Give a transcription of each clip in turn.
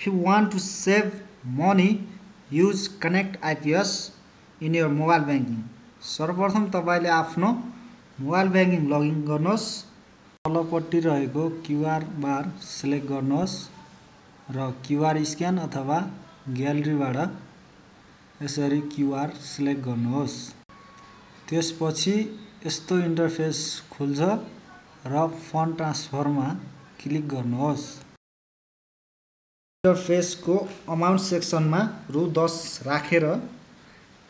If you want to save money, use Connect IPS in your mobile banking. सर्वप्रथम तपाईले आफ्नो mobile banking login गर्नुहोस्। तलपट्टि रहेको QR बार select गर्नुहोस् र क्यूआर स्क्यान अथवा ग्यालेरीबाट यसरी क्यूआर सिलेक्ट गर्नुहोस्। त्यसपछि यस्तो इन्टरफेस खुल्छ र फन्ड ट्रान्सफरमा क्लिक गर्नुहोस्। इन्टरफेसको अमाउन्ट सेक्सनमा रु 10 राखेर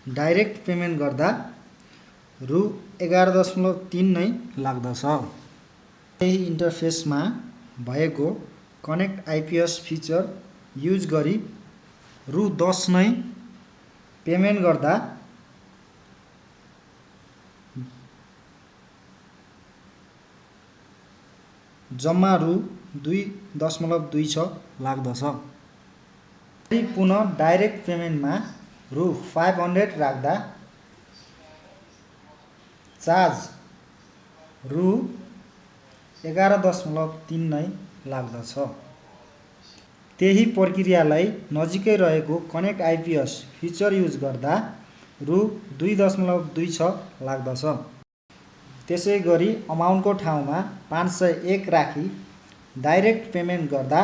डाइरेक्ट पेमेन्ट गर्दा रु 11.3 नै लाग्दछ। यही इन्टरफेसमा भएको कनेक्ट आइपीएस फिचर युज गरी रु 10 नै पेमेन्ट गर्दा जम्मा रु 2.26 लाग्दछ। पुनः डाइरेक्ट पेमेन्टमा रु 500 राख्दा चार्ज रु 11.3 नै लाग्दछ। त्यही प्रक्रियालाई नजिकै रहेको कनेक्ट आइपीएस फिचर युज गर्दा रु 2.26 लाग्दछ। त्यसै गरी अमाउन्टको ठाउँमा 501 राखी डाइरेक्ट पेमेन्ट गर्दा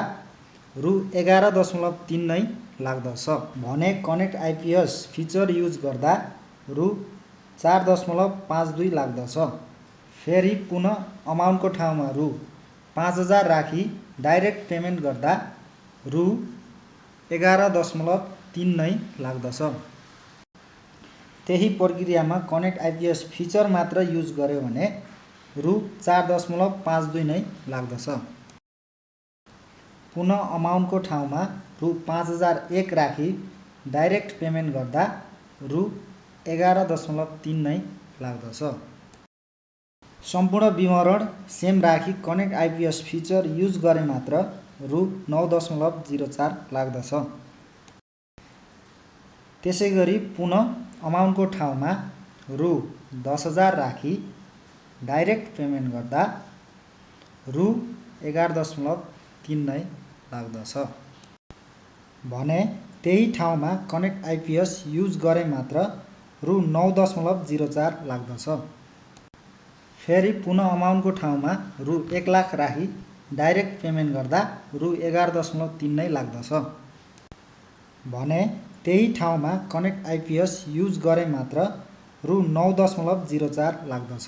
रु 11.3 नै लाग्दछ भने कनेक्ट आइपीएस फिचर युज गर्दा रु 4.52 लाग्दछ। फेरि पुनः अमाउन्टको ठाउँमा रु 5000 राखी डाइरेक्ट पेमेन्ट गर्दा रु 11.3 नै लाग्दछ। त्यही प्रक्रियामा कनेक्ट आइपीएस फिचर मात्र युज गर्यो भने रु 4.52 नै लाग्दछ। पुनः अमाउन्टको ठाउँमा रु 5001 राखी डाइरेक्ट पेमेन्ट गर्दा रु 11.3 नै लाग्दछ। सम्पूर्ण विवरण सेम राखी कनेक्ट आइपीएस फिचर युज गरे मात्र रु 9.04 लाग्दछ। त्यसै गरी पुनः अमाउन्टको ठाउँमा रु 10,000 राखी डाइरेक्ट पेमेन्ट गर्दा रु 11.3 नै लाग्दछ भने त्यही ठाउँमा कनेक्ट आइपीएस युज गरे मात्र रु 9.04 लाग्दछ। फेरि पुनः अमाउन्टको ठाउँमा रु 1 लाख राखी डाइरेक्ट पेमेन्ट गर्दा रु 11.3 नै लाग्दछ भने त्यही ठाउँमा कनेक्ट आइपीएस युज गरे मात्र रु 9.04 लाग्दछ।